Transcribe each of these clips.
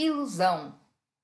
Ilusão.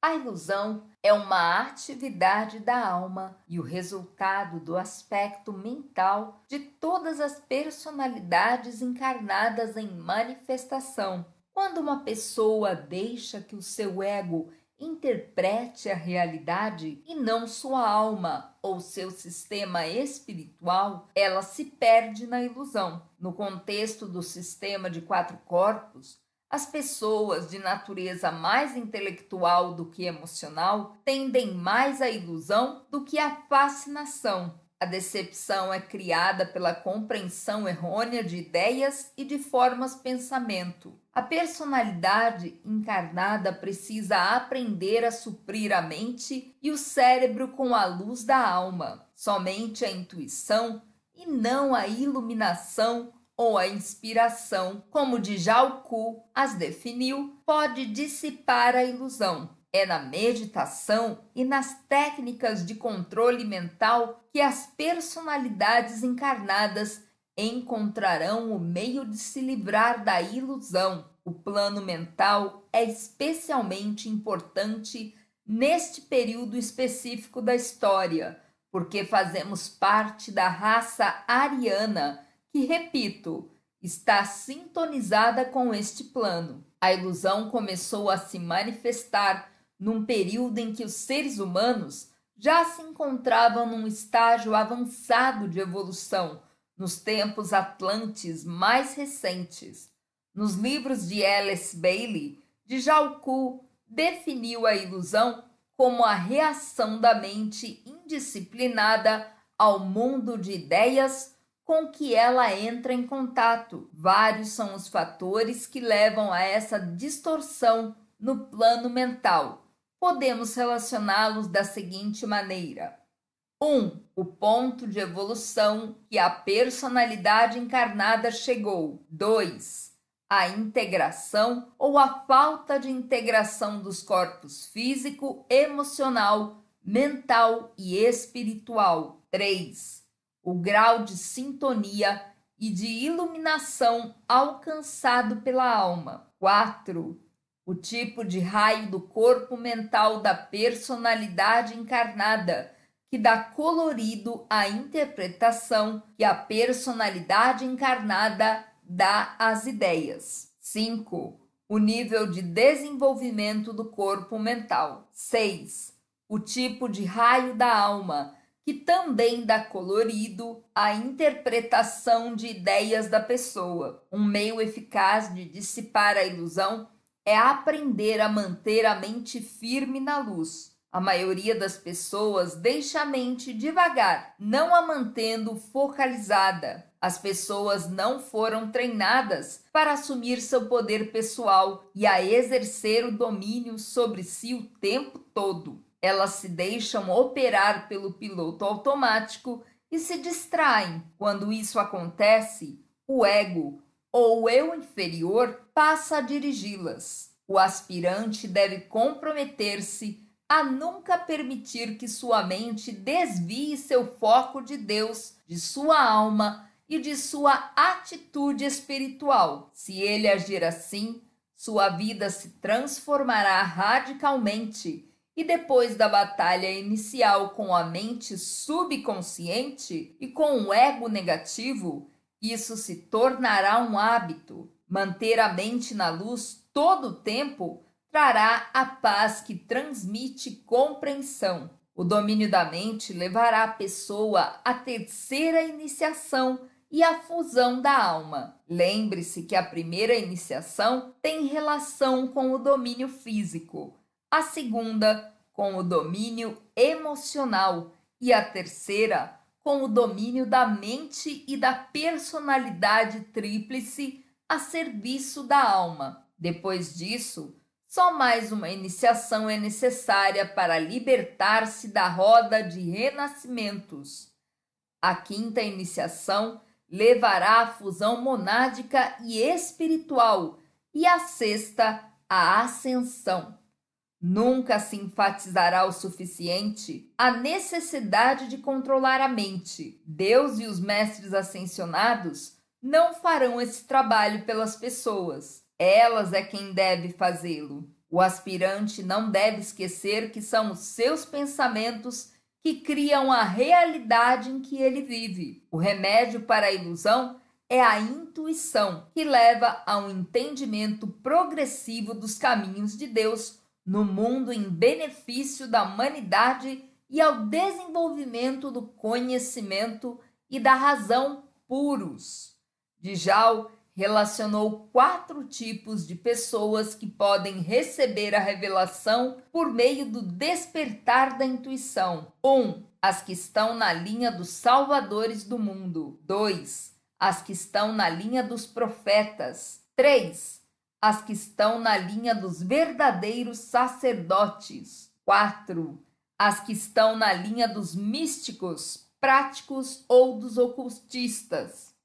A ilusão é uma atividade da alma e o resultado do aspecto mental de todas as personalidades encarnadas em manifestação. Quando uma pessoa deixa que o seu ego interprete a realidade e não sua alma ou seu sistema espiritual, ela se perde na ilusão. No contexto do sistema de quatro corpos, as pessoas de natureza mais intelectual do que emocional tendem mais à ilusão do que à fascinação. A decepção é criada pela compreensão errônea de ideias e de formas de pensamento. A personalidade encarnada precisa aprender a suprir a mente e o cérebro com a luz da alma. Somente a intuição e não a iluminação ou a inspiração, como Djal Ku as definiu, pode dissipar a ilusão. É na meditação e nas técnicas de controle mental que as personalidades encarnadas encontrarão o meio de se livrar da ilusão. O plano mental é especialmente importante neste período específico da história, porque fazemos parte da raça ariana, que, repito, está sintonizada com este plano. A ilusão começou a se manifestar num período em que os seres humanos já se encontravam num estágio avançado de evolução, nos tempos atlantes mais recentes. Nos livros de Alice Bailey, Djal Ku definiu a ilusão como a reação da mente indisciplinada ao mundo de ideias com que ela entra em contato. Vários são os fatores que levam a essa distorção no plano mental. Podemos relacioná-los da seguinte maneira: 1. O ponto de evolução que a personalidade encarnada chegou. 2. A integração ou a falta de integração dos corpos físico, emocional, mental e espiritual. 3. O grau de sintonia e de iluminação alcançado pela alma. 4. O tipo de raio do corpo mental da personalidade encarnada, que dá colorido à interpretação que a personalidade encarnada dá às ideias. 5. O nível de desenvolvimento do corpo mental. 6. O tipo de raio da alma, que também dá colorido à interpretação de ideias da pessoa. Um meio eficaz de dissipar a ilusão é aprender a manter a mente firme na luz. A maioria das pessoas deixa a mente devagar, não a mantendo focalizada. As pessoas não foram treinadas para assumir seu poder pessoal e a exercer o domínio sobre si o tempo todo. Elas se deixam operar pelo piloto automático e se distraem. Quando isso acontece, o ego ou o eu inferior passa a dirigi-las. O aspirante deve comprometer-se a nunca permitir que sua mente desvie seu foco de Deus, de sua alma e de sua atitude espiritual. Se ele agir assim, sua vida se transformará radicalmente. E depois da batalha inicial com a mente subconsciente e com o ego negativo, isso se tornará um hábito. Manter a mente na luz todo o tempo trará a paz que transmite compreensão. O domínio da mente levará a pessoa à terceira iniciação e à fusão da alma. Lembre-se que a primeira iniciação tem relação com o domínio físico, a segunda com o domínio emocional e a terceira com o domínio da mente e da personalidade tríplice a serviço da alma. Depois disso, só mais uma iniciação é necessária para libertar-se da roda de renascimentos. A quinta iniciação levará à fusão monádica e espiritual e a sexta à ascensão. Nunca se enfatizará o suficiente a necessidade de controlar a mente. Deus e os mestres ascensionados não farão esse trabalho pelas pessoas. Elas é quem deve fazê-lo. O aspirante não deve esquecer que são os seus pensamentos que criam a realidade em que ele vive. O remédio para a ilusão é a intuição, que leva a um entendimento progressivo dos caminhos de Deus no mundo em benefício da humanidade e ao desenvolvimento do conhecimento e da razão puros. Djal relacionou 4 tipos de pessoas que podem receber a revelação por meio do despertar da intuição. 1. As que estão na linha dos salvadores do mundo. 2. As que estão na linha dos profetas. 3. As que estão na linha dos verdadeiros sacerdotes. 4. As que estão na linha dos místicos, práticos ou dos ocultistas.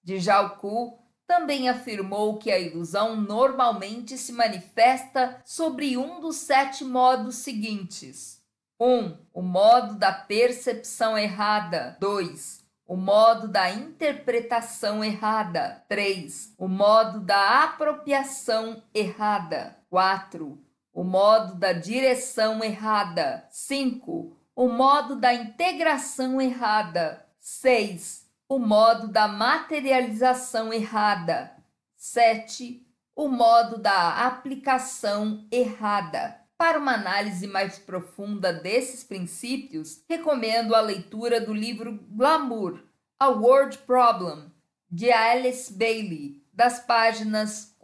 Djal Ku também afirmou que a ilusão normalmente se manifesta sobre um dos 7 modos seguintes. 1. O modo da percepção errada. 2. O modo da interpretação errada. 3. O modo da apropriação errada. 4. O modo da direção errada. 5. O modo da integração errada. 6. O modo da materialização errada. 7. O modo da aplicação errada. Para uma análise mais profunda desses princípios, recomendo a leitura do livro Glamour, A Word Problem, de Alice Bailey, das páginas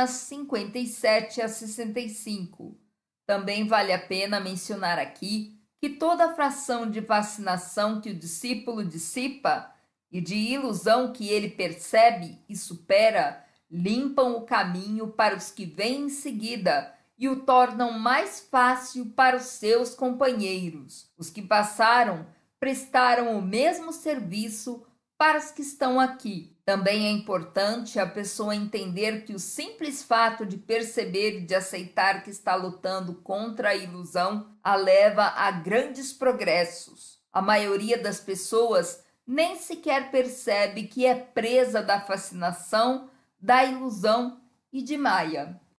57 a 65. Também vale a pena mencionar aqui que toda fração de fascinação que o discípulo dissipa e de ilusão que ele percebe e supera limpam o caminho para os que vêm em seguida e o tornam mais fácil para os seus companheiros. Os que passaram prestaram o mesmo serviço para os que estão aqui. Também é importante a pessoa entender que o simples fato de perceber e de aceitar que está lutando contra a ilusão a leva a grandes progressos. A maioria das pessoas nem sequer percebe que é presa da fascinação, da ilusão e de Maya.